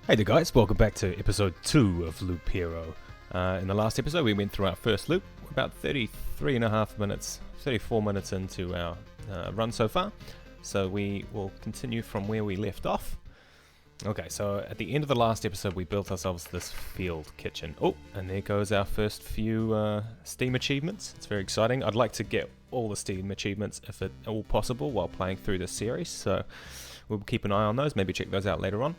Hey there guys, welcome back to episode 2 of Loop Hero. In the last episode we went through our first loop. We're about 34 minutes into our run so far. So we will continue from where we left off. Okay, so at the end of the last episode we built ourselves this field kitchen. Oh, and there goes our first few Steam achievements. It's very exciting. I'd like to get all the Steam achievements if at all possible while playing through this series. So we'll keep an eye on those, maybe check those out later on.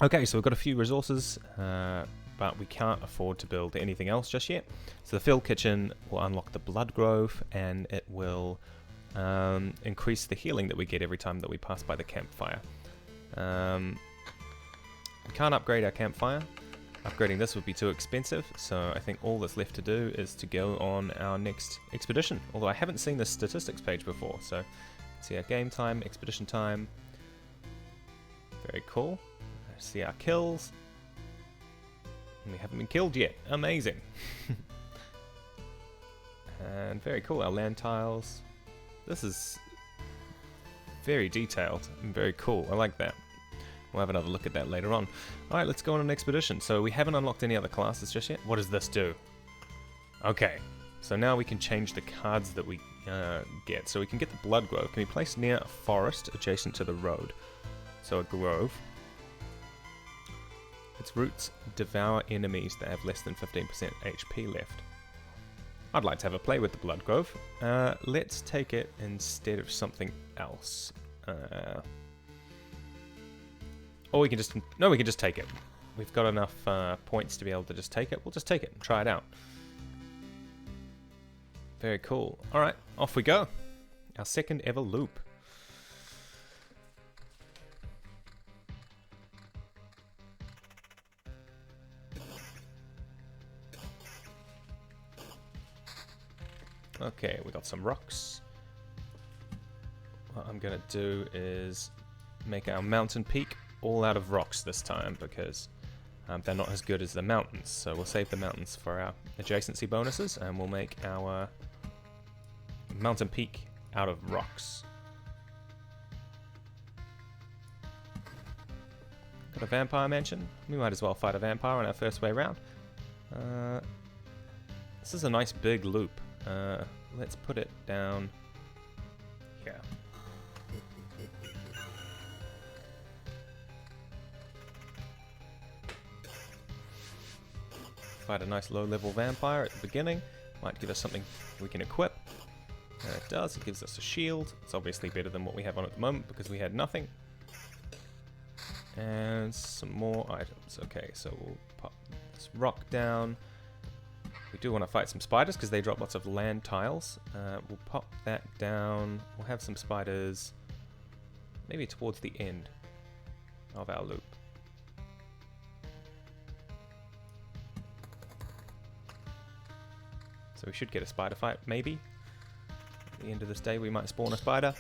Okay, so we've got a few resources, but we can't afford to build anything else just yet. So the field kitchen will unlock the blood grove, and it will increase the healing that we get every time that we pass by the campfire. We can't upgrade our campfire. Upgrading this would be too expensive, so I think all that's left to do is to go on our next expedition. Although I haven't seen the statistics page before, so see our game time, expedition time. Very cool. See our kills. And we haven't been killed yet. Amazing. And very cool, our land tiles. This is very detailed and very cool. I like that. We'll have another look at that later on. Alright, let's go on an expedition. So we haven't unlocked any other classes just yet. What does this do? Okay, so now we can change the cards that we get. So we can get the blood grove. Can be placed near a forest adjacent to the road. So a grove. Its roots devour enemies that have less than 15% HP left. I'd like to have a play with the blood grove. Let's take it instead of something else. Or we can just... No, we can just take it. We've got enough points to be able to just take it. We'll just take it and try it out. Very cool. Alright, off we go. Our second ever loop. Okay, we got some rocks. What I'm gonna do is make our mountain peak all out of rocks this time because they're not as good as the mountains. So we'll save the mountains for our adjacency bonuses and we'll make our mountain peak out of rocks. Got a vampire mansion. We might as well fight a vampire on our first way round. This is a nice big loop. Let's put it down here. Fight a nice low-level vampire at the beginning. Might give us something we can equip. And it does. It gives us a shield. It's obviously better than what we have on at the moment because we had nothing. And some more items. Okay, so we'll pop this rock down. We do want to fight some spiders because they drop lots of land tiles. We'll pop that down. We'll have some spiders maybe towards the end of our loop. So we should get a spider fight, maybe. At the end of this day we might spawn a spider.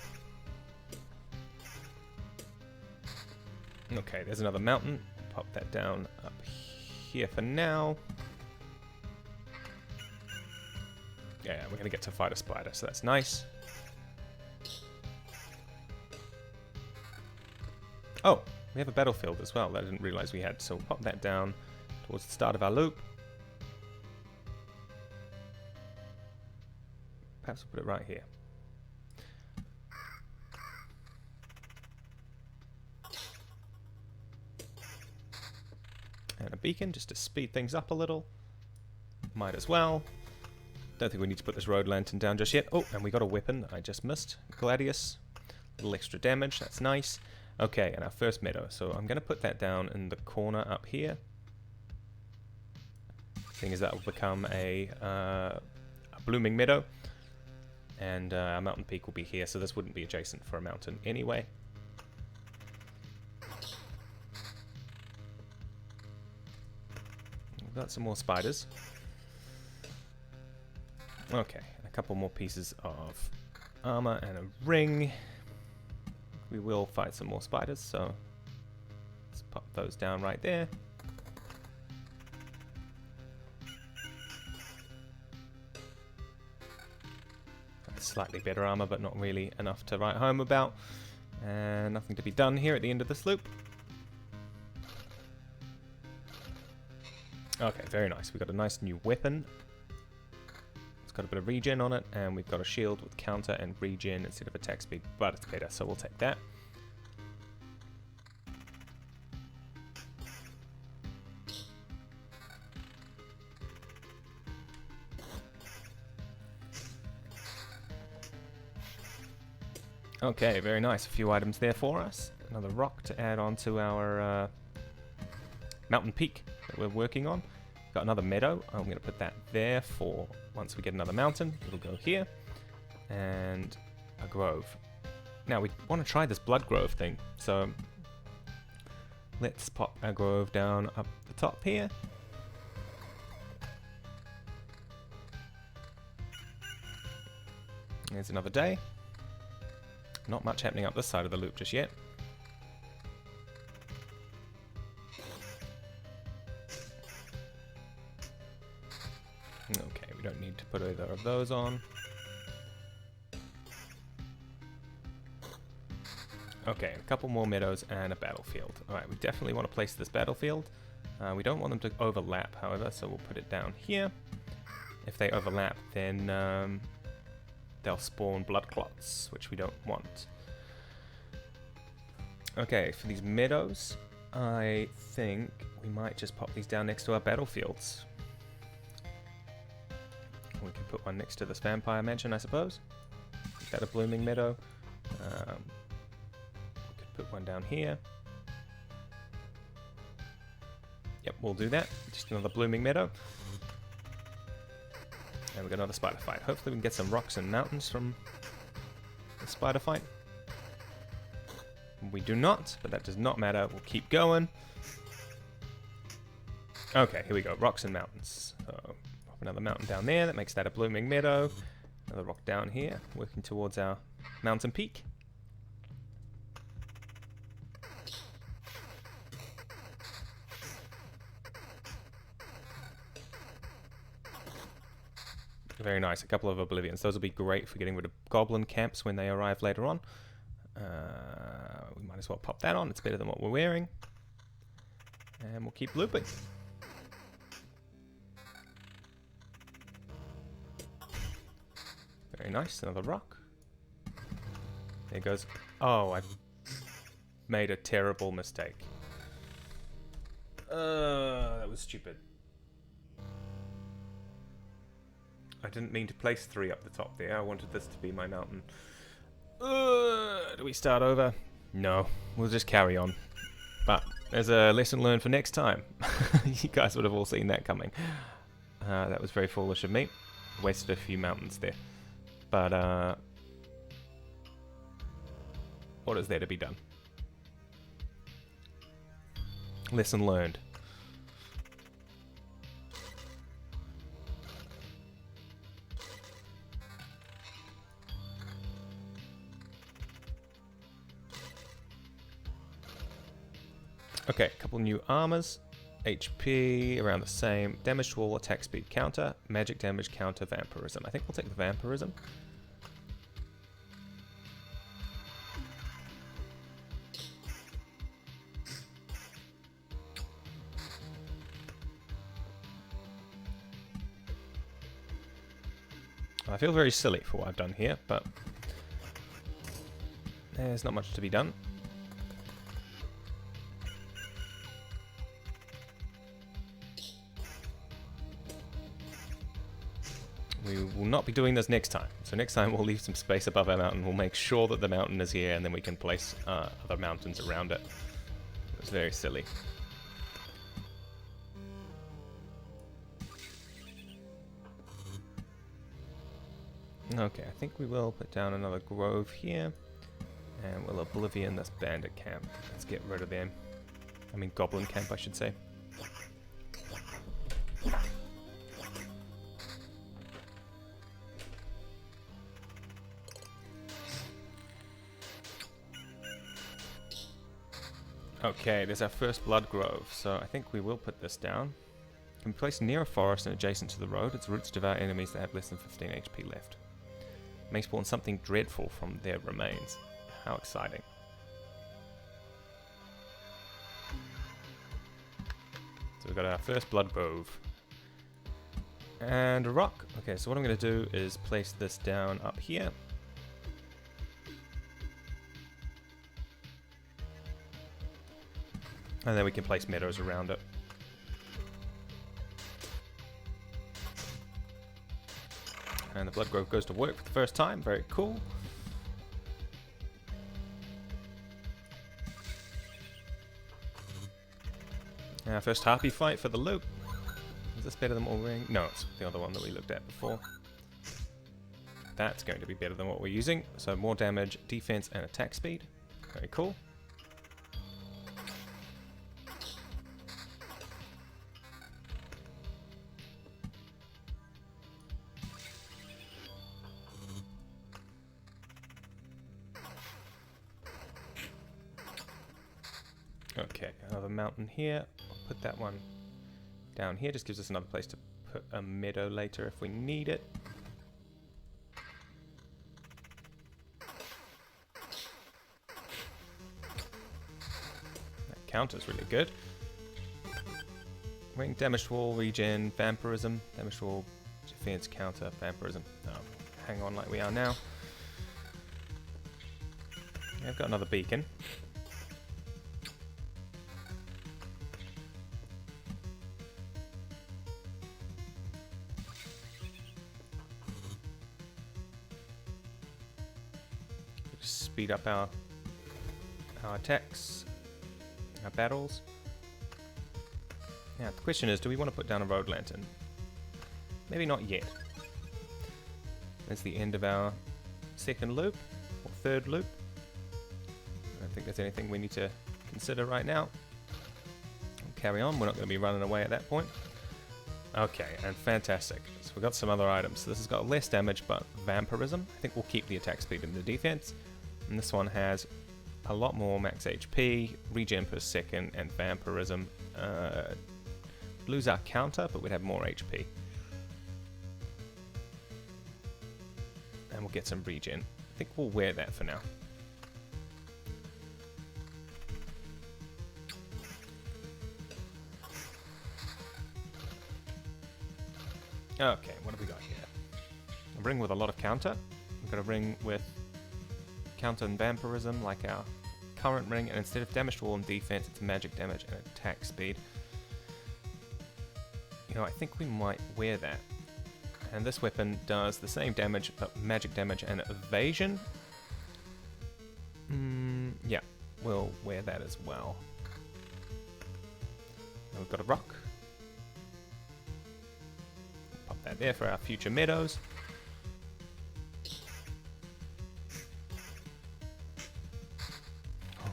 Okay, there's another mountain. Pop that down up here for now. Yeah, we're going to get to fight a spider, so that's nice. Oh, we have a battlefield as well that I didn't realize we had, so we'll pop that down towards the start of our loop. Perhaps we'll put it right here. And a beacon just to speed things up a little. Might as well. Don't think we need to put this road lantern down just yet. Oh, and we got a weapon I just missed. Gladius. A little extra damage. That's nice. Okay, and our first meadow. So I'm going to put that down in the corner up here. Seeing as that will become a blooming meadow. And our mountain peak will be here, so this wouldn't be adjacent for a mountain anyway. We've got some more spiders. Okay, a couple more pieces of armor and a ring. We will fight some more spiders, so let's pop those down right there. Slightly better armor, but not really enough to write home about. And nothing to be done here at the end of this loop. Okay, very nice. We've got a nice new weapon. It's got a bit of regen on it, and we've got a shield with counter and regen instead of attack speed, but it's better, so we'll take that. Okay, very nice. A few items there for us. Another rock to add on to our mountain peak that we're working on. Got another meadow. I'm going to put that there for once we get another mountain. It'll go here. And a grove. Now, we want to try this blood grove thing. So, let's pop our grove down up the top here. There's another day. Not much happening up this side of the loop just yet. Okay, we don't need to put either of those on. Okay, a couple more meadows and a battlefield. Alright, we definitely want to place this battlefield. We don't want them to overlap, however, so we'll put it down here. If they overlap, then they'll spawn blood clots, which we don't want. Okay, for these meadows, I think we might just pop these down next to our battlefields. We can put one next to this vampire mansion, I suppose. Is that a blooming meadow? We could put one down here. Yep, we'll do that. Just another blooming meadow. And we've got another spider fight. Hopefully we can get some rocks and mountains from the spider fight. We do not, but that does not matter. We'll keep going. Okay, here we go. Rocks and mountains. So, pop another mountain down there. That makes that a blooming meadow. Another rock down here, working towards our mountain peak. Very nice. A couple of oblivions. Those will be great for getting rid of goblin camps when they arrive later on. We might as well pop that on. It's better than what we're wearing. And we'll keep looping. Very nice. Another rock. There goes. Oh, I made a terrible mistake. That was stupid. I didn't mean to place 3 up the top there. I wanted this to be my mountain. Do we start over? No. We'll just carry on. But there's a lesson learned for next time. You guys would have all seen that coming. That was very foolish of me. Wasted a few mountains there. But, what is there to be done? Lesson learned. Okay, a couple new armors. HP around the same. Damage to all, attack speed counter. Magic damage counter, vampirism. I think we'll take the vampirism. I feel very silly for what I've done here, but there's not much to be done. We will not be doing this next time. So next time we'll leave some space above our mountain. We'll make sure that the mountain is here, and then we can place other mountains around it. It's very silly. Okay, I think we will put down another grove here. And we'll oblivion this bandit camp. Let's get rid of them. I mean goblin camp, I should say. Okay, there's our first blood grove, so I think we will put this down. It can be placed near a forest and adjacent to the road. Its roots devour enemies that have less than 15 HP left. May spawn something dreadful from their remains. How exciting. So we've got our first blood grove. And a rock. Okay, so what I'm going to do is place this down up here. And then we can place meadows around it. And the blood grove goes to work for the first time. Very cool. Our first harpy fight for the loop. Is this better than what we're No, it's the other one that we looked at before. That's going to be better than what we're using. So more damage, defense, and attack speed. Very cool. Okay, another mountain here. I'll put that one down here. Just gives us another place to put a meadow later if we need it. That counter's really good. Ring, damage wall, regen, vampirism. Damage wall, defense, counter, vampirism. Oh, hang on like we are now. Yeah, I've got another beacon. Speed up our attacks, our battles. Now the question is, do we want to put down a road lantern? Maybe not yet. That's the end of our second loop, or third loop. I don't think there's anything we need to consider right now. We'll carry on, we're not going to be running away at that point. Okay, and fantastic. So we've got some other items. So this has got less damage, but vampirism. I think we'll keep the attack speed and the defense. And this one has a lot more max HP, regen per second, and vampirism. Lose our counter, but we'd have more HP. And we'll get some regen. I think we'll wear that for now. Okay, what have we got here? A ring with a lot of counter. We've got a ring with counter and vampirism like our current ring, and instead of damage to wall and defense, it's magic damage and attack speed. You know, I think we might wear that. And this weapon does the same damage, but magic damage and evasion. Yeah, we'll wear that as well. And we've got a rock. Pop that there for our future meadows.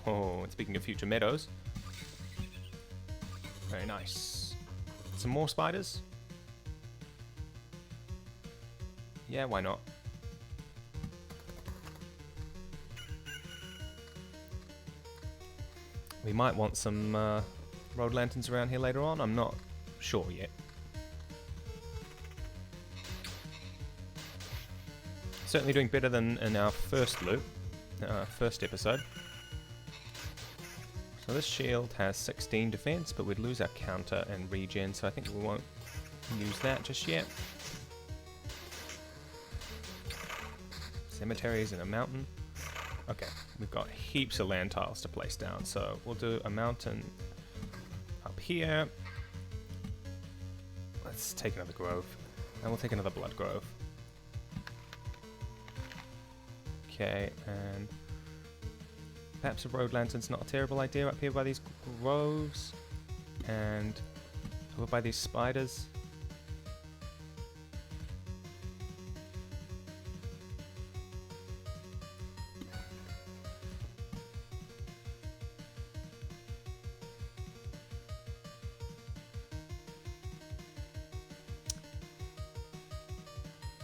Oh, and speaking of future meadows, very nice. Some more spiders? Yeah, why not? We might want some road lanterns around here later on, I'm not sure yet. Certainly doing better than in our first loop, first episode. So this shield has 16 defense, but we'd lose our counter and regen, so I think we won't use that just yet. Cemeteries in a mountain. Okay, we've got heaps of land tiles to place down, so we'll do a mountain up here. Let's take another grove, and we'll take another blood grove. Okay, and perhaps a road lantern's not a terrible idea up here by these groves, and over by these spiders.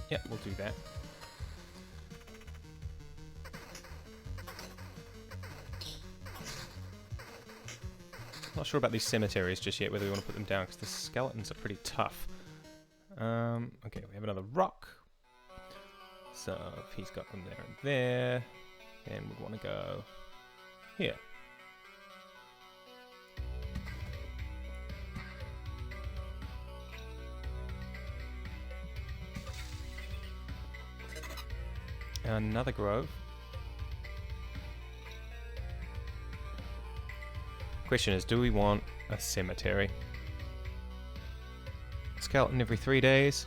Yeah, we'll do that. Not sure about these cemeteries just yet, whether we want to put them down, because the skeletons are pretty tough. Okay, we have another rock. So if he's got them there and there, then we'd want to go here. another grove. Question is, do we want a cemetery? Skeleton every 3 days.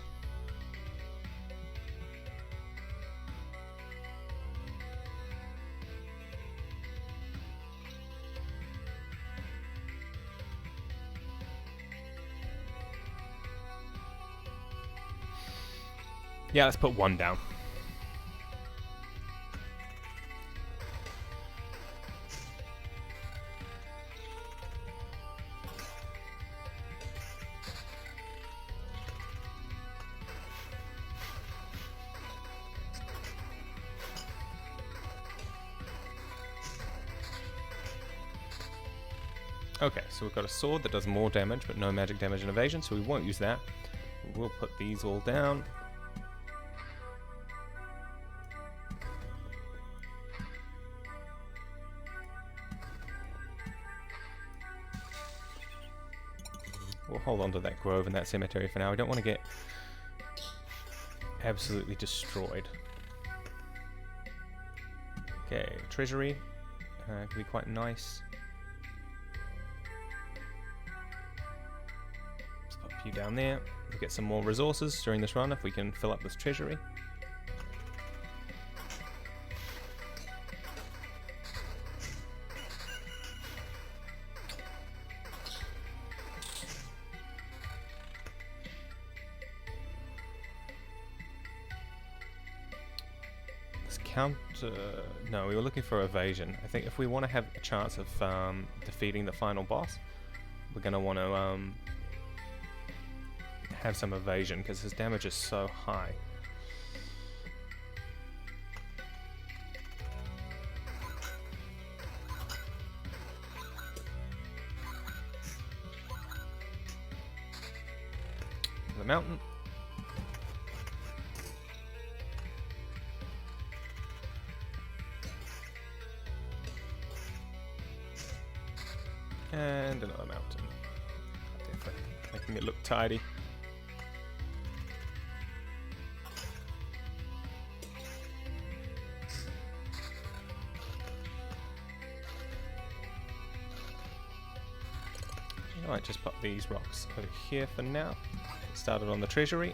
Yeah, let's put one down. Okay, so we've got a sword that does more damage, but no magic damage and evasion, so we won't use that. We'll put these all down. We'll hold on to that grove and that cemetery for now. We don't want to get absolutely destroyed. Okay, treasury can be quite nice. Let's put a few down there. We'll get some more resources during this run if we can fill up this treasury. No, we were looking for evasion. I think if we want to have a chance of defeating the final boss, we're going to want to have some evasion because his damage is so high. The mountain. And another mountain. Definitely making it look tidy. I might just put these rocks over here for now. Started on the treasury.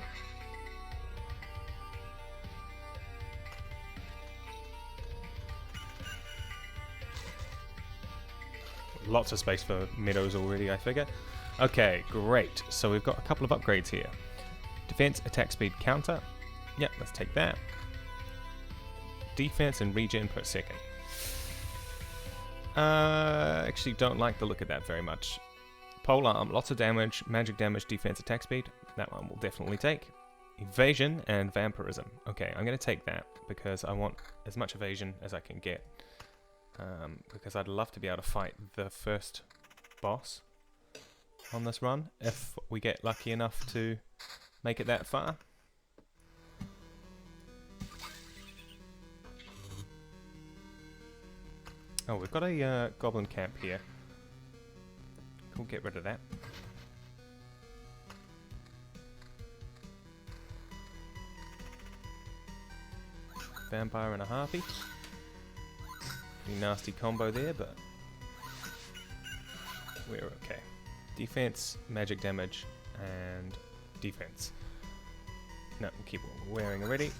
Lots of space for meadows already, I figure. Okay, great. So we've got a couple of upgrades here. Defense, attack speed, counter. Yep, let's take that. Defense and regen per second. Actually don't like the look of that very much. Polearm, lots of damage, magic damage, defense, attack speed. That one will definitely take. Evasion and vampirism. Okay, I'm going to take that because I want as much evasion as I can get. Because I'd love to be able to fight the first boss on this run if we get lucky enough to make it that far. Oh, we've got a goblin camp here. We'll get rid of that. Vampire and a harpy. Pretty nasty combo there, but we're okay. Defense, magic damage, and defense. No, we'll keep what we're wearing already.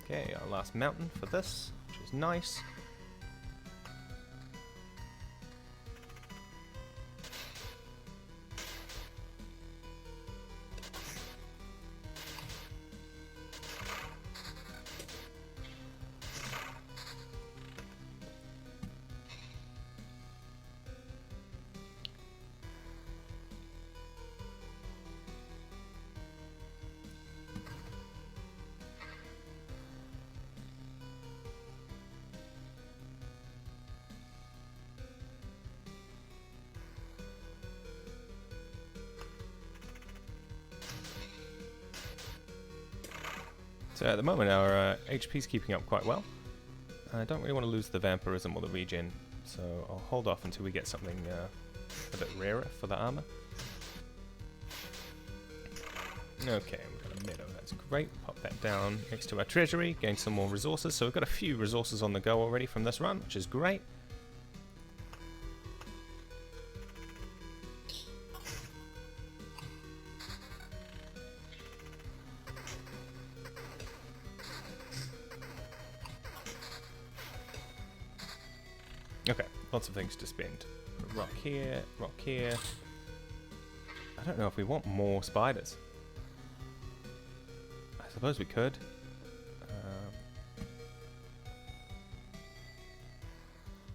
Okay, our last mountain for this, which is nice. So at the moment our HP's keeping up quite well. I don't really want to lose the vampirism or the regen, so I'll hold off until we get something a bit rarer for the armor. Okay, we've got a meadow, that's That's great. Pop that down next to our treasury, gain some more resources. So we've got a few resources on the go already from this run, which is great. Okay, lots of things to spend. Rock here, rock here. I don't know if we want more spiders. I suppose we could.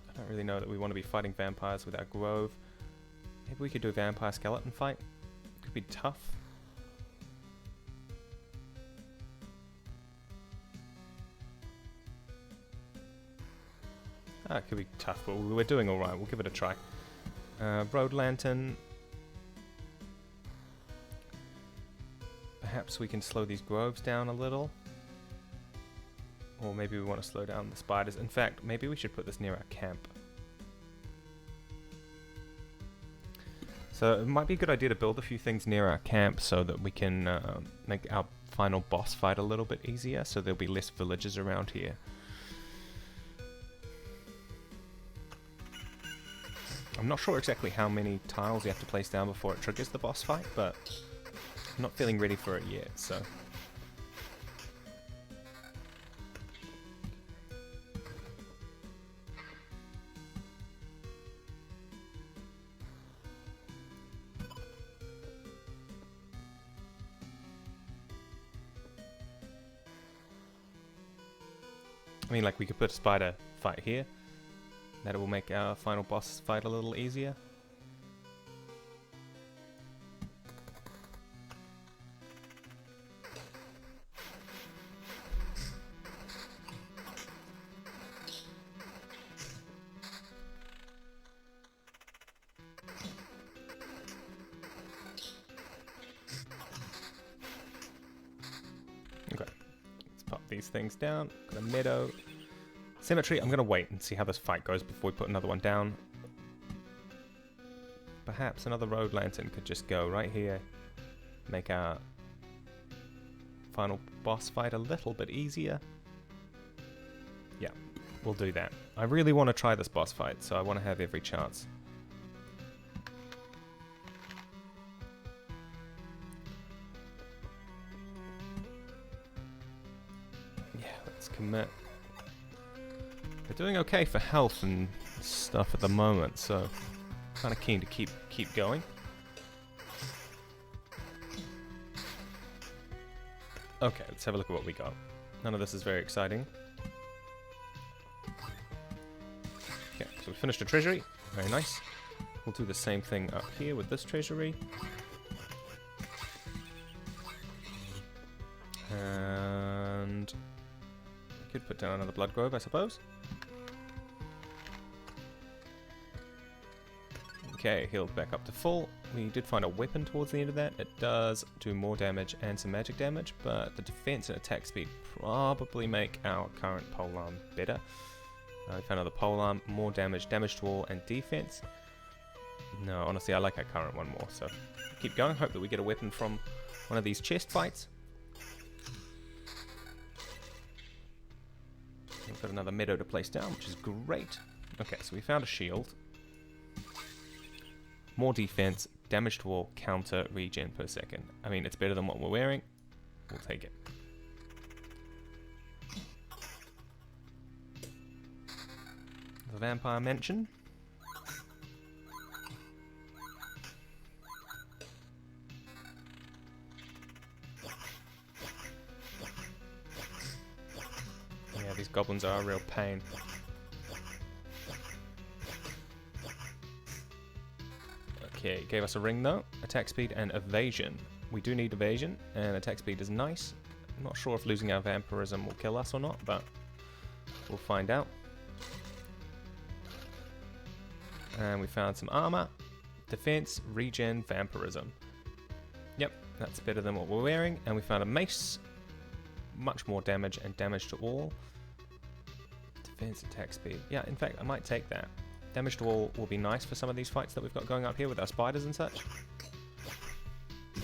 I don't really know that we want to be fighting vampires with our grove. Maybe we could do a vampire skeleton fight. Could be tough. It could be tough, but we're doing alright. We'll give it a try. Road lantern. Perhaps we can slow these groves down a little. Or maybe we want to slow down the spiders. In fact, maybe we should put this near our camp. So it might be a good idea to build a few things near our camp so that we can make our final boss fight a little bit easier, so there'll be less villagers around here. I'm not sure exactly how many tiles you have to place down before it triggers the boss fight, but I'm not feeling ready for it yet, so... I mean, like, we could put a spider fight here. That will make our final boss fight a little easier. Okay, let's pop these things down. Got a meadow. Cemetery, I'm going to wait and see how this fight goes before we put another one down. Perhaps another road lantern could just go right here. Make our final boss fight a little bit easier. Yeah, we'll do that. I really want to try this boss fight, so I want to have every chance. Yeah, let's commit. We're doing okay for health and stuff at the moment, so kind of keen to keep going. Okay, let's have a look at what we got. None of this is very exciting. Okay, so we finished a treasury. Very nice. We'll do the same thing up here with this treasury. And we could put down another blood grove, I suppose. Okay, healed back up to full. We did find a weapon towards the end of that. It does do more damage and some magic damage, but the defense and attack speed probably make our current polearm better. We found another polearm, more damage, damage to all, and defense. No, honestly, I like our current one more, so keep going. Hope that we get a weapon from one of these chest fights. We've got another meadow to place down, which is great. Okay, so we found a shield. More defense, damage to all, counter, regen per second. I mean, it's better than what we're wearing. We'll take it. The vampire mansion. Yeah, these goblins are a real pain. Okay, it gave us a ring though. Attack speed and evasion. We do need evasion, and attack speed is nice. I'm not sure if losing our vampirism will kill us or not, but we'll find out. And we found some armor. Defense, regen, vampirism. Yep, that's better than what we're wearing. And we found a mace. Much more damage and damage to all. Defense, attack speed. Yeah, in fact, I might take that. Damage to all will be nice for some of these fights that we've got going up here with our spiders and such.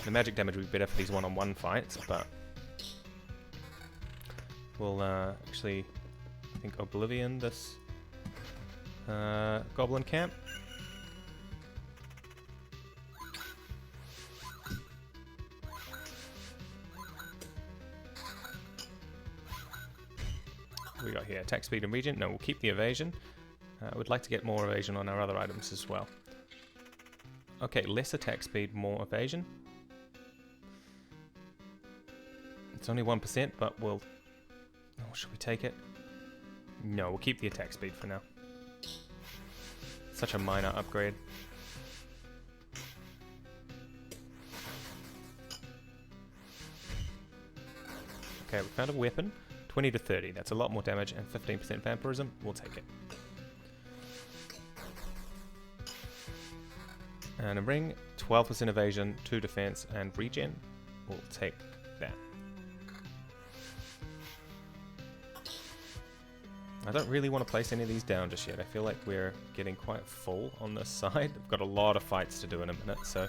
The magic damage would be better for these one-on-one fights, but we'll actually, I think, Oblivion this goblin camp. What we got here? Attack speed and regen. No, we'll keep the evasion. We'd like to get more evasion on our other items as well. Okay, less attack speed, more evasion. It's only 1%, but we'll... Oh, should we take it? No, we'll keep the attack speed for now. Such a minor upgrade. Okay, we found a weapon. 20 to 30. That's a lot more damage and 15% vampirism. We'll take it. And a ring, 12% evasion, 2 defense, and regen. We'll take that. I don't really want to place any of these down just yet. I feel like we're getting quite full on this side. We've got a lot of fights to do in a minute, so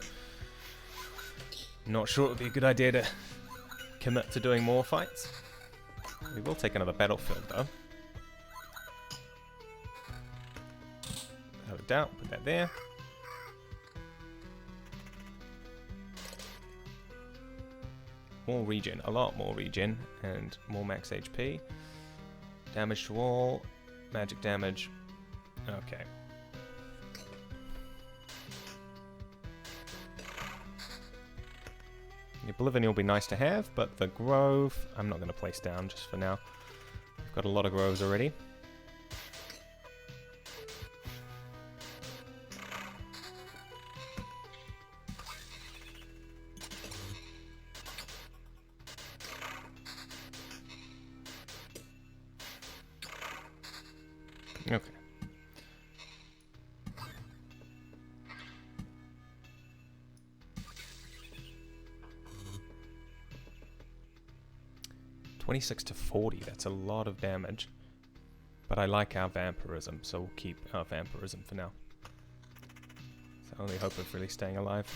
not sure it would be a good idea to commit to doing more fights. We will take another battlefield though. Without a doubt, put that there. More regen, a lot more regen, and more max HP. Damage to all, magic damage. Okay. The Oblivion will be nice to have, but the Grove, I'm not going to place down just for now. We've got a lot of Groves already. Okay. (26 to 40). That's a lot of damage, but I like our vampirism, so we'll keep our vampirism for now. It's the only hope of really staying alive.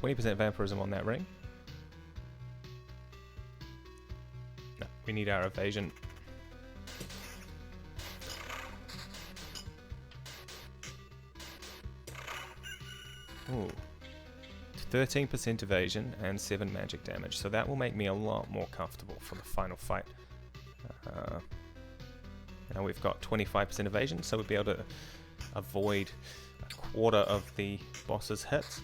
(20% vampirism on that ring. No, we need our evasion. Ooh. 13% evasion and 7 magic damage, so that will make me a lot more comfortable for the final fight. Now we've got 25% evasion, so we'll be able to avoid a quarter of the boss's hits.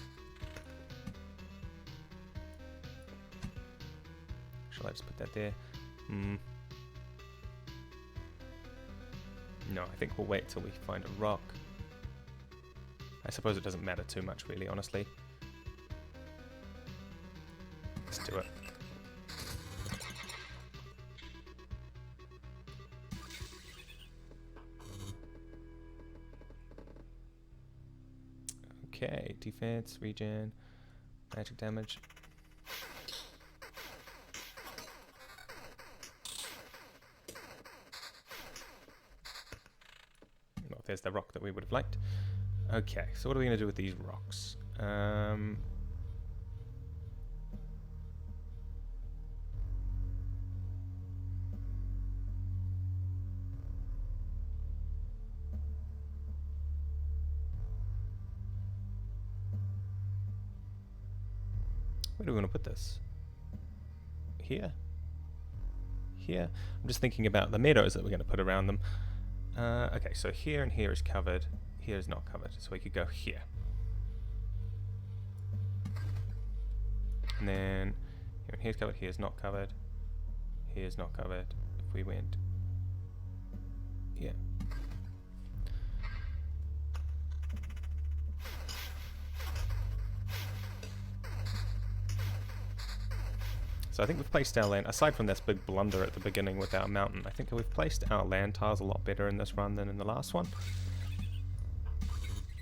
Shall I just put that there? No, I think we'll wait till we find a rock. I suppose it doesn't matter too much, really, honestly. Let's do it. Okay, defense, regen, magic damage. Oh, there's the rock that we would have liked. Okay, so what are we going to do with these rocks? What do we want to put this? Here? Here? I'm just thinking about the meadows that we're going to put around them. Okay, so here and here is covered. Here is not covered, so we could go here. And then here and here's covered, here's not covered. Here's not covered. If we went here. So I think we've placed our land, aside from this big blunder at the beginning with our mountain, I think we've placed our land tiles a lot better in this run than in the last one.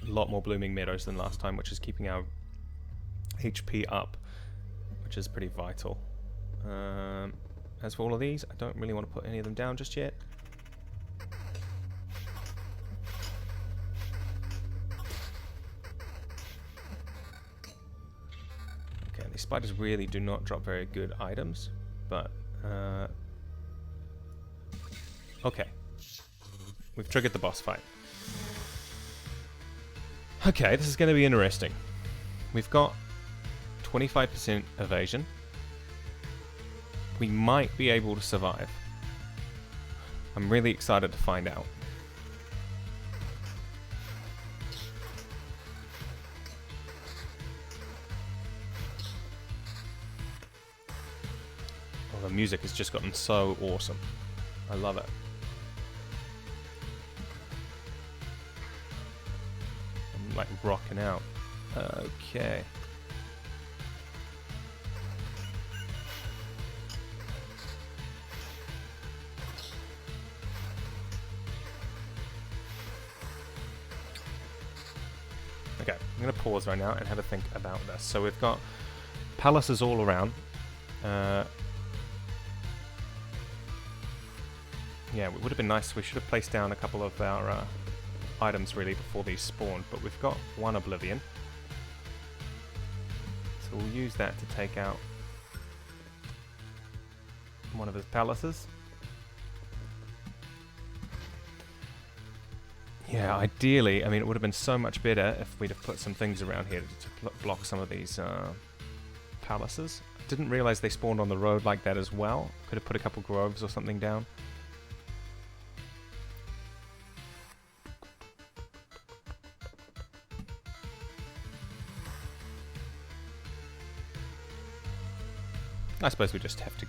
A lot more blooming meadows than last time, which is keeping our HP up, which is pretty vital. As for all of these, I don't really want to put any of them down just yet. these spiders really do not drop very good items, but okay. We've triggered the boss fight. Okay, this is going to be interesting. We've got 25% evasion. We might be able to survive. I'm really excited to find out. Oh, the music has just gotten so awesome. I love it. I'm like rocking out. Okay. Okay, I'm going to pause right now and have a think about this. So we've got palaces all around. Yeah, it would have been nice. We should have placed down a couple of our items really before these spawned, but we've got one Oblivion. So we'll use that to take out one of his palaces. Yeah, ideally, I mean, it would have been so much better if we'd have put some things around here to block some of these palaces. Didn't realize they spawned on the road like that as well. Could have put a couple groves or something down. I suppose we just have to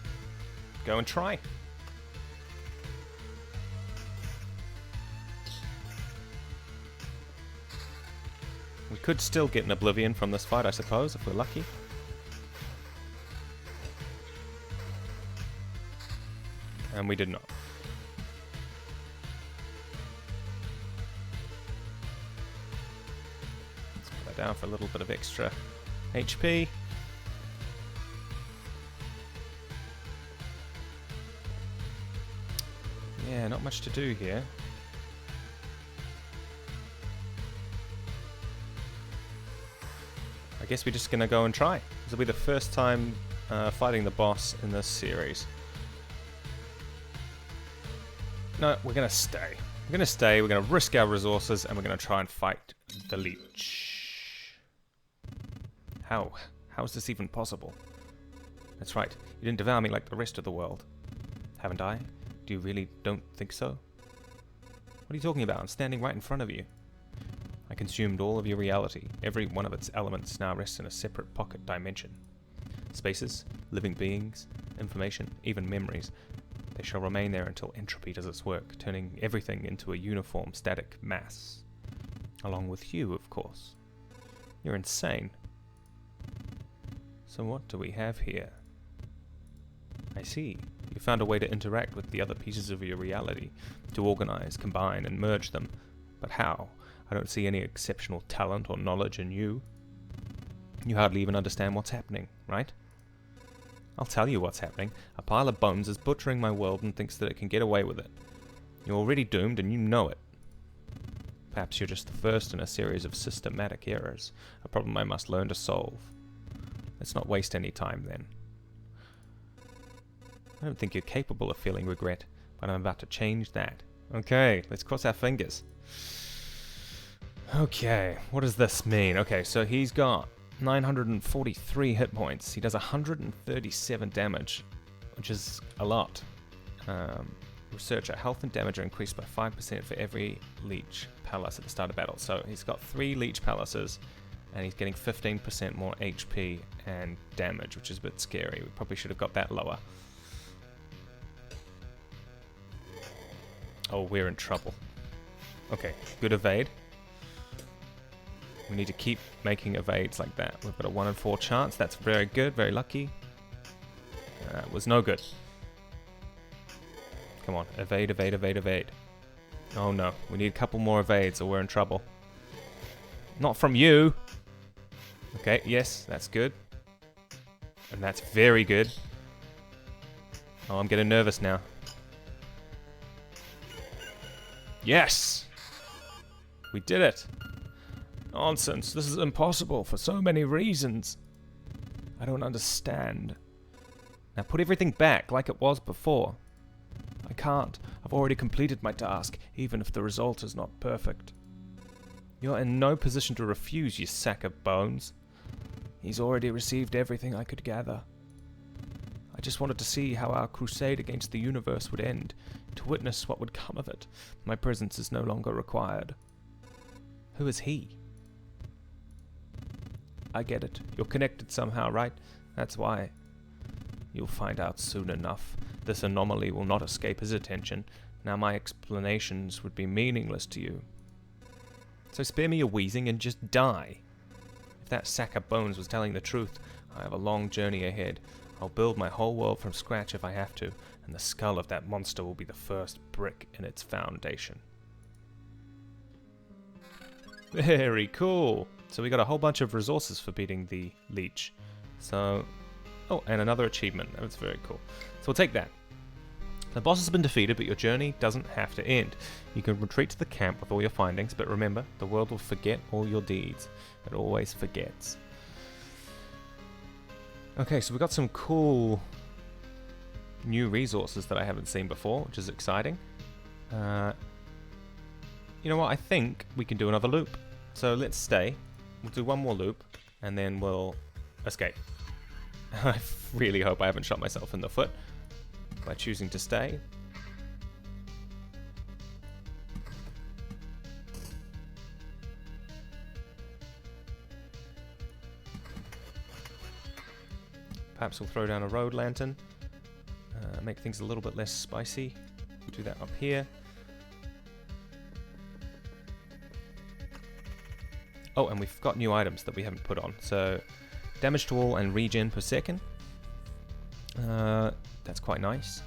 go and try. We could still get an Oblivion from this fight, I suppose, if we're lucky. And we did not. Let's put that down for a little bit of extra HP. Yeah, not much to do here. I guess we're just going to go and try. This will be the first time fighting the boss in this series. No, we're going to stay. We're going to stay, we're going to risk our resources, and we're going to try and fight the Lich. How? How is this even possible? That's right, you didn't devour me like the rest of the world. Haven't I? Do you really don't think so? What are you talking about? I'm standing right in front of you. I consumed all of your reality. Every one of its elements now rests in a separate pocket dimension. Spaces, living beings, information, even memories. They shall remain there until entropy does its work, turning everything into a uniform static mass. Along with you, of course. You're insane. So what do we have here? I see. You found a way to interact with the other pieces of your reality, to organize, combine, and merge them. But how? I don't see any exceptional talent or knowledge in you. You hardly even understand what's happening, right? I'll tell you what's happening. A pile of bones is butchering my world and thinks that it can get away with it. You're already doomed and you know it. Perhaps you're just the first in a series of systematic errors, a problem I must learn to solve. Let's not waste any time then. I don't think you're capable of feeling regret, but I'm about to change that. Okay, let's cross our fingers. Okay, what does this mean? Okay, so he's got 943 hit points. He does 137 damage, which is a lot. Researcher, health and damage are increased by 5% for every Lich Palace at the start of battle. So he's got 3 Lich Palaces, and he's getting 15% more HP and damage, which is a bit scary. We probably should have got that lower. Oh, we're in trouble. Okay, good evade. We need to keep making evades like that. We've got a 1 in 4 chance. That's very good, very lucky. That was no good. Come on, evade, evade, evade, evade. Oh no, we need a couple more evades or we're in trouble. Not from you! Okay, yes, that's good. And that's very good. Oh, I'm getting nervous now. Yes! We did it! Nonsense, this is impossible for so many reasons. I don't understand. Now put everything back like it was before. I can't. I've already completed my task, even if the result is not perfect. You're in no position to refuse, you sack of bones. He's already received everything I could gather. I just wanted to see how our crusade against the universe would end, to witness what would come of it. My presence is no longer required. Who is he? I get it. You're connected somehow, right? That's why. You'll find out soon enough. This anomaly will not escape his attention. Now my explanations would be meaningless to you. So spare me your wheezing and just die. If that sack of bones was telling the truth, I have a long journey ahead. I'll build my whole world from scratch if I have to, and the skull of that monster will be the first brick in its foundation. Very cool. So we got a whole bunch of resources for beating the Lich. So, oh, and another achievement. That's very cool. So we'll take that. The boss has been defeated, but your journey doesn't have to end. You can retreat to the camp with all your findings, but remember, the world will forget all your deeds. It always forgets. Okay, so we've got some cool new resources that I haven't seen before, which is exciting. You know what? I think we can do another loop. So let's stay. We'll do one more loop, and then we'll escape. I really hope I haven't shot myself in the foot by choosing to stay. Perhaps we'll throw down a road lantern, make things a little bit less spicy. We'll do that up here. Oh, and we've got new items that we haven't put on. So, damage to all and regen per second. That's quite nice.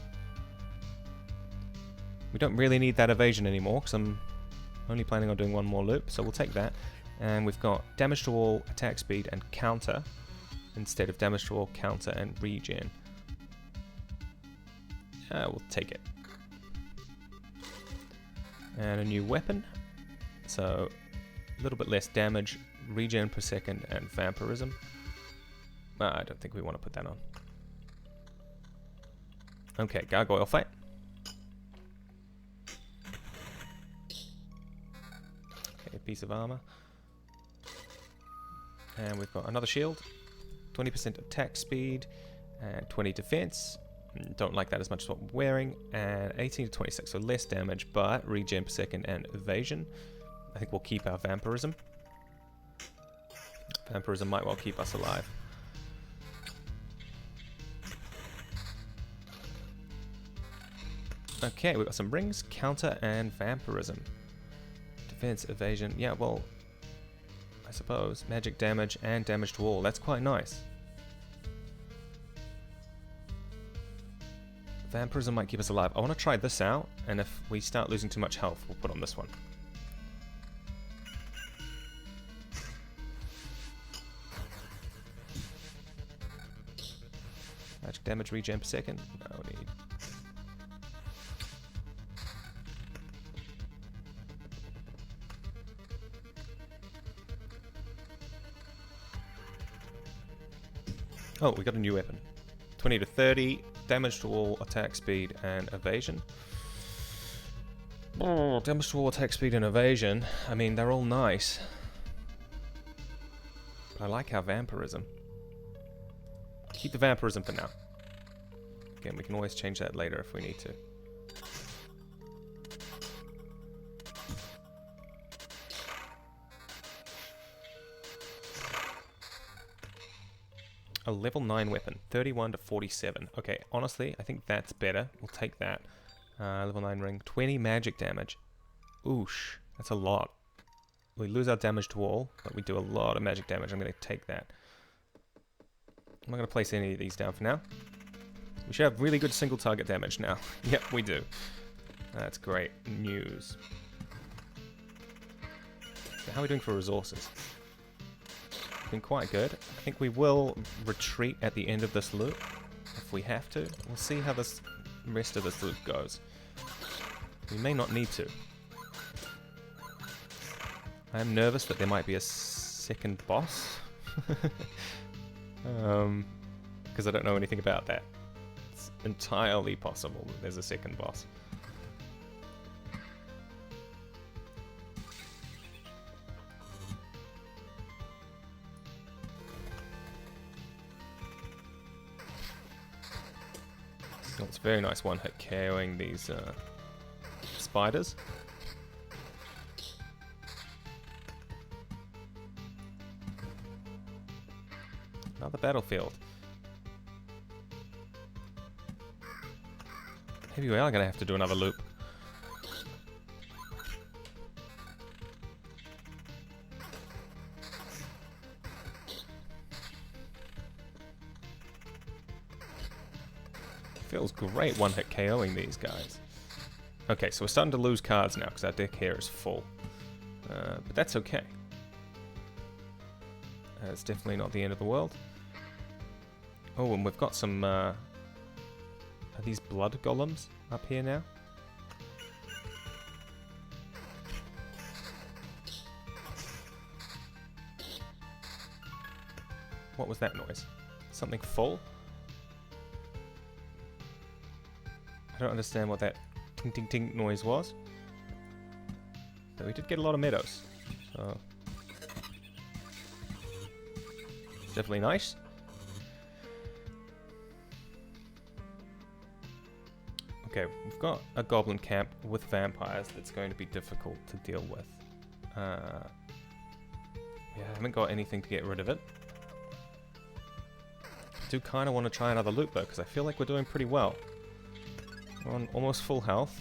We don't really need that evasion anymore, because I'm only planning on doing one more loop, so we'll take that. And we've got damage to all, attack speed, and counter, instead of damage to all, counter, and regen. We'll take it. And a new weapon. So, a little bit less damage, regen per second, and vampirism. I don't think we want to put that on. Okay, gargoyle fight. Okay, piece of armor. And we've got another shield. 20% attack speed, and 20 defense. Don't like that as much as what we're wearing. And 18 to 26, so less damage, but regen per second and evasion. I think we'll keep our vampirism. Vampirism might well keep us alive. Okay, we've got some rings, counter, and vampirism. Defense, evasion, yeah, well, I suppose. Magic damage and damage to all. That's quite nice. Vampirism might keep us alive. I want to try this out, and if we start losing too much health, we'll put on this one. Magic damage, regen per second. No need. Oh, we got a new weapon. 20 to 30, damage to all, attack speed, and evasion. Oh, damage to all, attack speed, and evasion. I mean, they're all nice. But I like our vampirism. Keep the vampirism for now. Again, we can always change that later if we need to. A level 9 weapon, 31 to 47. Okay, honestly, I think that's better. We'll take that. Level 9 ring, 20 magic damage. Oosh, that's a lot. We lose our damage to all, but we do a lot of magic damage. I'm going to take that. I'm not going to place any of these down for now. We should have really good single target damage now. Yep, we do. That's great news. So how are we doing for resources? Been quite good. I think we will retreat at the end of this loop if we have to. We'll see how this rest of this loop goes. We may not need to. I am nervous that there might be a second boss. Because I don't know anything about that. It's entirely possible that there's a second boss. Oh, it's very nice one-hit KOing these spiders. Another battlefield. Maybe we are going to have to do another loop. Feels great one-hit KOing these guys. Okay, so we're starting to lose cards now because our deck here is full. But that's okay. It's definitely not the end of the world. Oh, and we've got some... are these blood golems up here now? What was that noise? Something full? I don't understand what that ting ting ting noise was. But we did get a lot of meadows. So it's definitely nice. Okay, we've got a goblin camp with vampires that's going to be difficult to deal with. Yeah, I haven't got anything to get rid of it. I do kind of want to try another loop though, because I feel like we're doing pretty well. We're on almost full health.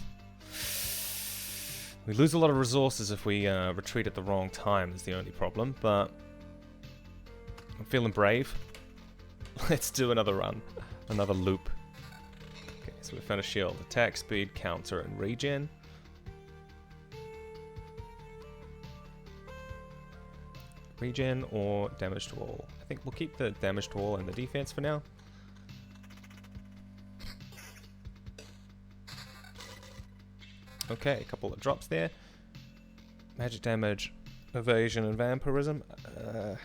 We lose a lot of resources if we retreat at the wrong time is the only problem, but I'm feeling brave. Let's do another run. Another loop. Okay, so we found a shield. Attack, speed, counter, and regen. Regen or damage to all. I think we'll keep the damage to all and the defense for now. Okay, a couple of drops there. Magic damage, evasion, and vampirism. I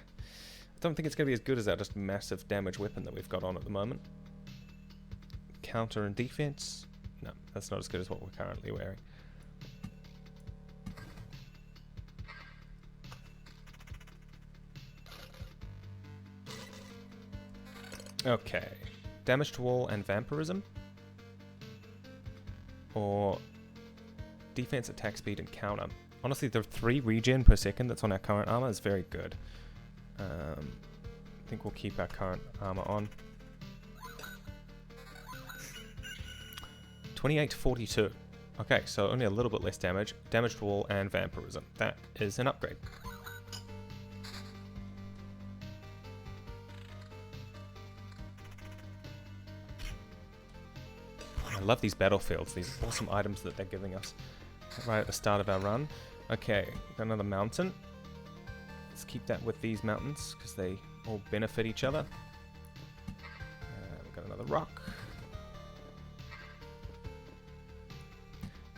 don't think it's going to be as good as that just massive damage weapon that we've got on at the moment. Counter and defense. No, that's not as good as what we're currently wearing. Okay. Damage to all and vampirism. Or defense, attack speed, and counter. Honestly, the 3 regen per second that's on our current armor is very good. I think we'll keep our current armor on. 28 to 42. Okay, so only a little bit less damage. Damage to all and vampirism. That is an upgrade. I love these battlefields, these awesome items that they're giving us right at the start of our run. Okay, got another mountain. Let's keep that with these mountains because they all benefit each other. We've got another rock.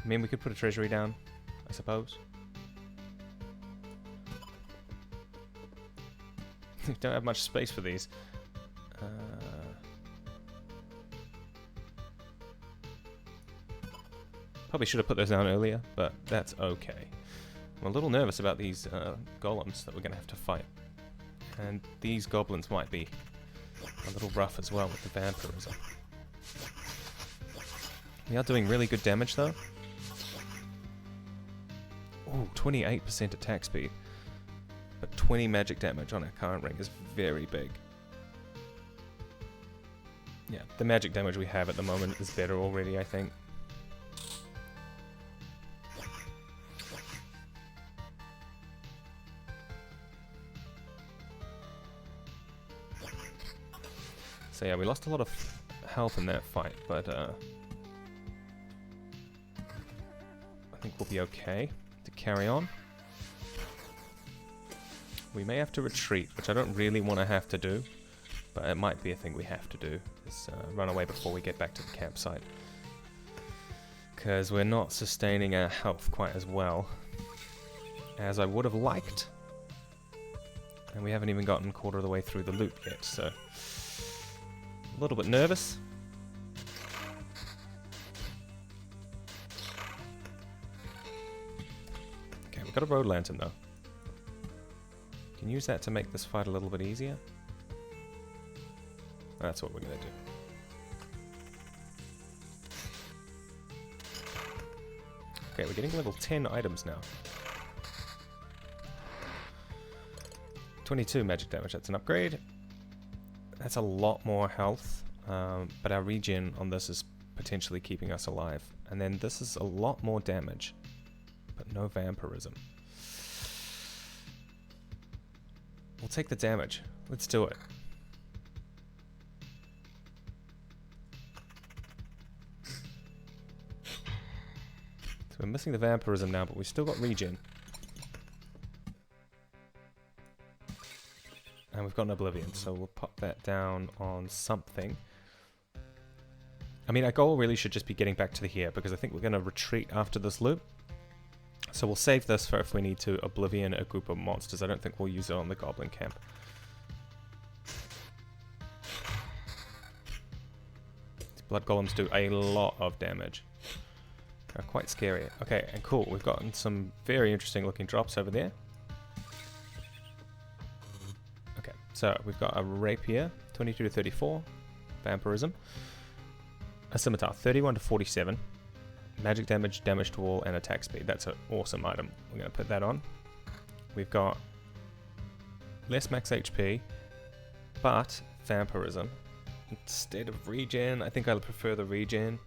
I mean, we could put a treasury down, I suppose. We don't have much space for these. Probably should have put those down earlier, but that's okay. I'm a little nervous about these golems that we're going to have to fight. And these goblins might be a little rough as well with the vampirism. We are doing really good damage though. Ooh, 28% attack speed. But 20 magic damage on our current ring is very big. Yeah, the magic damage we have at the moment is better already, I think. So yeah, we lost a lot of health in that fight, but I think we'll be okay to carry on. We may have to retreat, which I don't really want to have to do, but it might be a thing we have to do, is run away before we get back to the campsite. Because we're not sustaining our health quite as well as I would have liked. And we haven't even gotten a quarter of the way through the loop yet, so a little bit nervous. Okay, we've got a road lantern though. Can use that to make this fight a little bit easier. That's what we're gonna do. Okay, we're getting level 10 items now. 22 magic damage, that's an upgrade. That's a lot more health, but our regen on this is potentially keeping us alive. And then this is a lot more damage, but no vampirism. We'll take the damage. Let's do it. So we're missing the vampirism now, but we've still got regen. And we've got an Oblivion, so we'll pop that down on something. I mean, our goal really should just be getting back to the here, because I think we're going to retreat after this loop. So we'll save this for if we need to Oblivion a group of monsters. I don't think we'll use it on the Goblin Camp. These Blood Golems do a lot of damage. They're quite scary. Okay, and cool, we've gotten some very interesting looking drops over there. So we've got a rapier, 22 to 34, vampirism. A scimitar, 31 to 47, magic damage, damage to all, and attack speed. That's an awesome item. We're going to put that on. We've got less max HP, but vampirism instead of regen. I think I prefer the regen.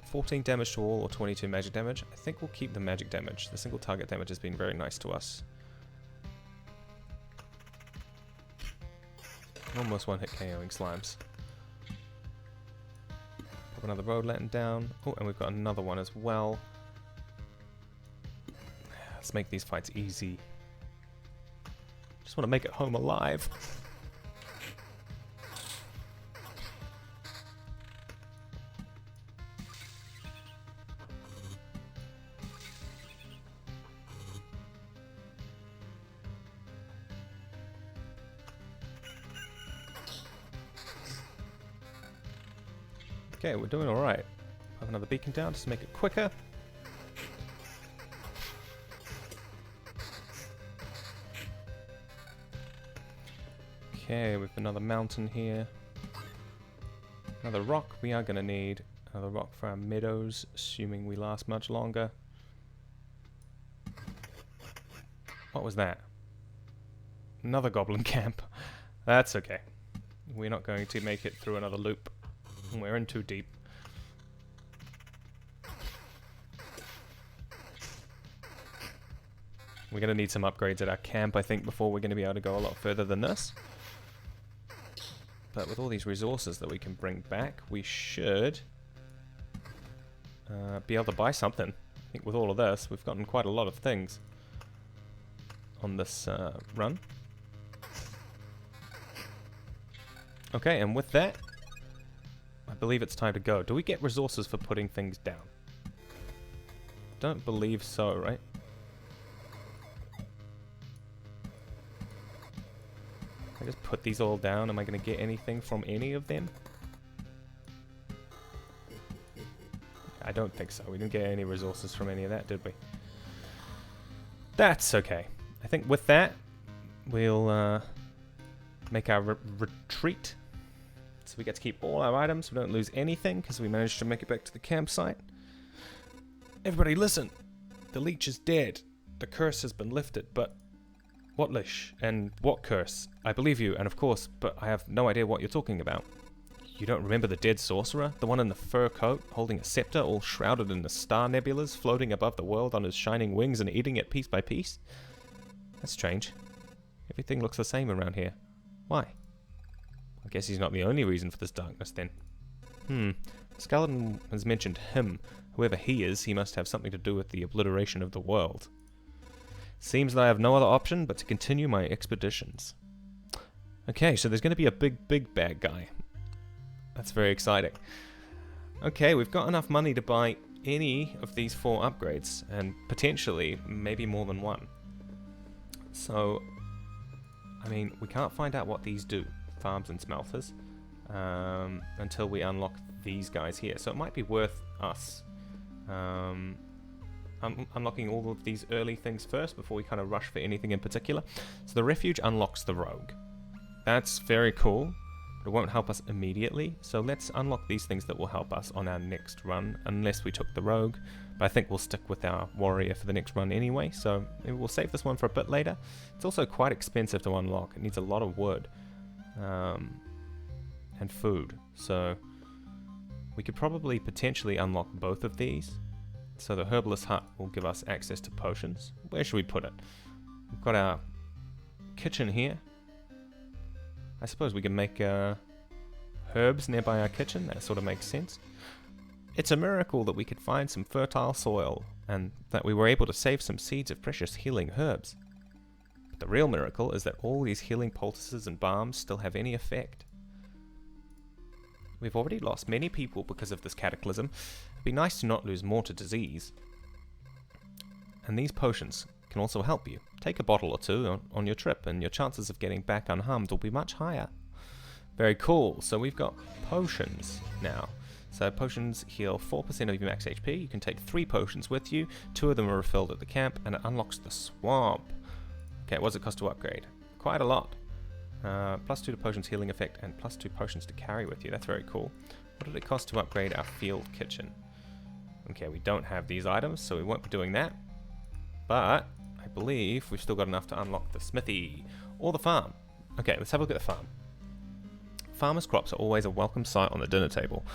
14 damage to all or 22 magic damage. I think we'll keep the magic damage. The single target damage has been very nice to us. Almost one hit KOing slimes. Pop another road lantern down. Oh, and we've got another one as well. Let's make these fights easy. Just want to make it home alive. Okay, we're doing alright. Have another beacon down just to make it quicker. Okay, with another mountain here. Another rock. We are going to need another rock for our meadows, assuming we last much longer. What was that? Another goblin camp. That's okay. We're not going to make it through another loop. We're in too deep. We're going to need some upgrades at our camp, I think, before we're going to be able to go a lot further than this. But with all these resources that we can bring back, we should be able to buy something. I think with all of this, we've gotten quite a lot of things on this run. Okay, and with that, I believe it's time to go. Do we get resources for putting things down? Don't believe so, right? I just put these all down. Am I going to get anything from any of them? I don't think so. We didn't get any resources from any of that, did we? That's okay. I think with that, we'll make our retreat. So we get to keep all our items. We don't lose anything because we managed to make it back to the campsite. Everybody listen. The Lich is dead. The curse has been lifted, but what Lich? And what curse? I believe you, and of course, but I have no idea what you're talking about. You don't remember the dead sorcerer? The one in the fur coat, holding a scepter, all shrouded in the star nebulas, floating above the world on his shining wings and eating it piece by piece? That's strange. Everything looks the same around here. Why? I guess he's not the only reason for this darkness, then. Skeleton has mentioned him. Whoever he is, he must have something to do with the obliteration of the world. Seems that I have no other option but to continue my expeditions. Okay, so there's going to be a big bad guy. That's very exciting. Okay, we've got enough money to buy any of these 4 upgrades, and potentially maybe more than one. So, I mean, we can't find out what these do, farms and smelters, until we unlock these guys here. So it might be worth us unlocking all of these early things first before we kind of rush for anything in particular. So the refuge unlocks the rogue. That's very cool, but it won't help us immediately. So let's unlock these things that will help us on our next run, unless we took the rogue. But I think we'll stick with our warrior for the next run anyway, so maybe we'll save this one for a bit later. It's also quite expensive to unlock. It needs a lot of wood and food. So we could probably potentially unlock both of these. So the herbalist hut will give us access to potions. Where should we put it? We've got our kitchen here. I suppose we can make herbs nearby our kitchen. That sort of makes sense. It's a miracle that we could find some fertile soil and that we were able to save some seeds of precious healing herbs. But the real miracle is that all these healing poultices and balms still have any effect. We've already lost many people because of this cataclysm. It'd be nice to not lose more to disease. And these potions can also help you. Take a bottle or two on your trip and your chances of getting back unharmed will be much higher. Very cool. So we've got potions now. So potions heal 4% of your max HP. You can take 3 potions with you. 2 of them are refilled at the camp and it unlocks the swamp. Okay, what does it cost to upgrade? Quite a lot. +2 to potions healing effect and +2 potions to carry with you. That's very cool. What did it cost to upgrade our field kitchen? Okay, we don't have these items, so we won't be doing that. But I believe we've still got enough to unlock the smithy or the farm. Okay, let's have a look at the farm. Farmers' crops are always a welcome sight on the dinner table.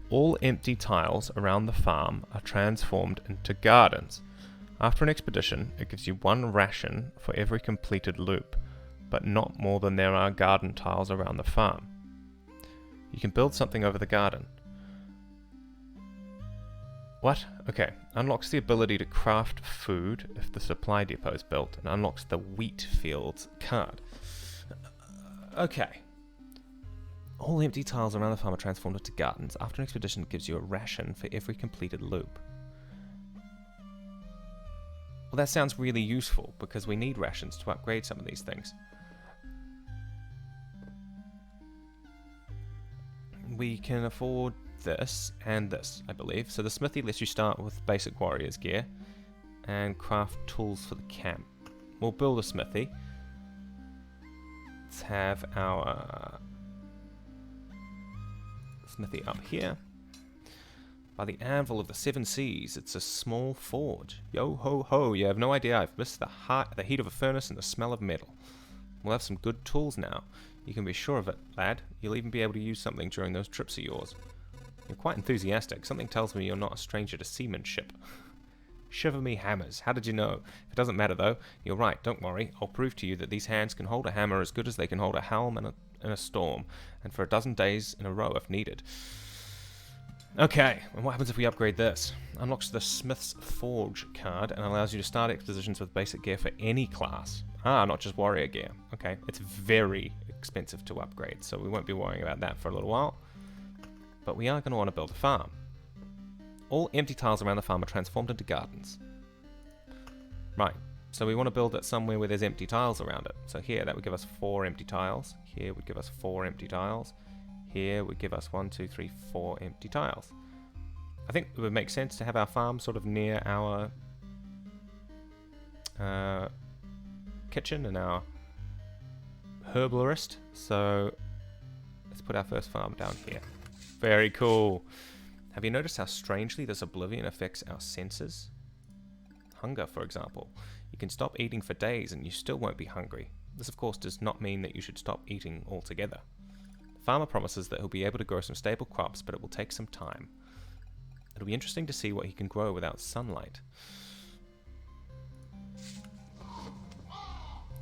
All empty tiles around the farm are transformed into gardens. After an expedition, it gives you 1 ration for every completed loop, but not more than there are garden tiles around the farm. You can build something over the garden. What? Okay. Unlocks the ability to craft food if the supply depot is built, and unlocks the wheat fields card. Okay. All empty tiles around the farm are transformed into gardens. After an expedition, it gives you a ration for every completed loop. Well, that sounds really useful, because we need rations to upgrade some of these things. We can afford this and this, I believe. So the smithy lets you start with basic warrior's gear and craft tools for the camp. We'll build a smithy. Let's have our smithy up here. By the anvil of the 7 seas, it's a small forge. Yo ho ho, you have no idea I've missed the heat of a furnace and the smell of metal. We'll have some good tools now. You can be sure of it, lad. You'll even be able to use something during those trips of yours. You're quite enthusiastic. Something tells me you're not a stranger to seamanship. Shiver me hammers. How did you know? It doesn't matter, though. You're right, don't worry. I'll prove to you that these hands can hold a hammer as good as they can hold a helm in a storm, and for a dozen days in a row if needed. Okay, and what happens if we upgrade this? Unlocks the Smith's Forge card and allows you to start expositions with basic gear for any class. Ah, not just warrior gear. Okay, it's very expensive to upgrade, so we won't be worrying about that for a little while. But we are going to want to build a farm. All empty tiles around the farm are transformed into gardens. Right, so we want to build it somewhere where there's empty tiles around it. So here, that would give us 4 empty tiles. Here would give us 4 empty tiles. Here would give us 1, 2, 3, 4 empty tiles. I think it would make sense to have our farm sort of near our kitchen and our herbalist. So let's put our first farm down here. Very cool. Have you noticed how strangely this oblivion affects our senses? Hunger, for example. You can stop eating for days and you still won't be hungry. This, of course, does not mean that you should stop eating altogether. The farmer promises that he'll be able to grow some stable crops, but it will take some time. It'll be interesting to see what he can grow without sunlight.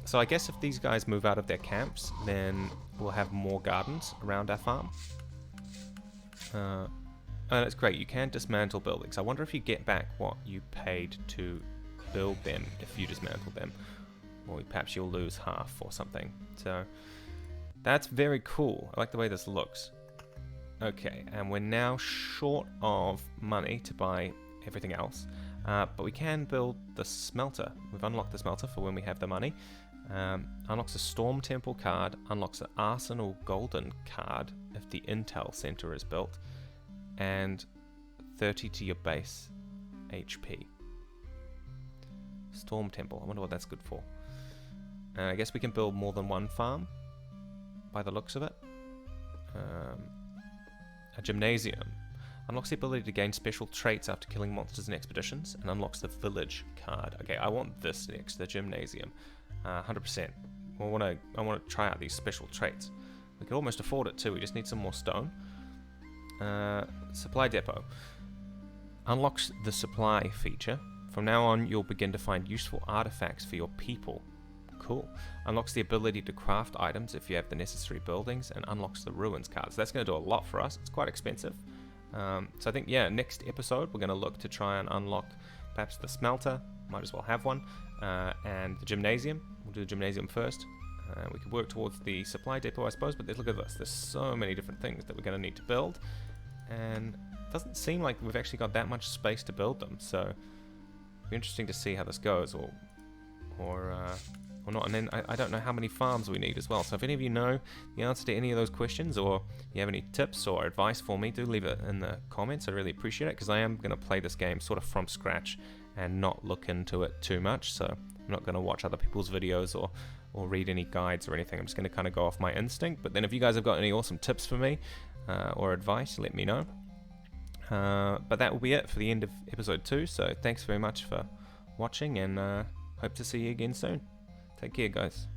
So I guess if these guys move out of their camps, then we'll have more gardens around our farm. And it's great, you can dismantle buildings. I wonder if you get back what you paid to build them if you dismantle them. Or perhaps you'll lose half or something. So that's very cool. I like the way this looks. Okay, and we're now short of money to buy everything else. But we can build the smelter. We've unlocked the smelter for when we have the money. Unlocks a Storm Temple card, unlocks an Arsenal Golden card if the Intel Center is built, and 30 to your base HP. Storm Temple, I wonder what that's good for. I guess we can build more than one farm by the looks of it. A Gymnasium unlocks the ability to gain special traits after killing monsters in expeditions, and unlocks the Village card. Okay, I want this next, the Gymnasium. 100%. I want to try out these special traits. We could almost afford it too. We just need some more stone. Supply Depot unlocks the supply feature. From now on, you'll begin to find useful artifacts for your people. Cool. Unlocks the ability to craft items if you have the necessary buildings, and unlocks the Ruins card. So that's going to do a lot for us. It's quite expensive. So I think, yeah, next episode we're going to look to try and unlock perhaps the smelter. Might as well have one. And the Gymnasium. We'll do the Gymnasium first. We could work towards the supply depot, I suppose, but look at this. There's so many different things that we're going to need to build. And it doesn't seem like we've actually got that much space to build them. So it'll be interesting to see how this goes, or not. And then I don't know how many farms we need as well. So if any of you know the answer to any of those questions, or you have any tips or advice for me, do leave it in the comments. I'd really appreciate it, because I am going to play this game sort of from scratch and not look into it too much. So I'm not going to watch other people's videos or read any guides or anything. I'm just going to kind of go off my instinct. But then if you guys have got any awesome tips for me or advice, let me know. But that will be it for the end of episode 2. So thanks very much for watching, and hope to see you again soon. Take care, guys.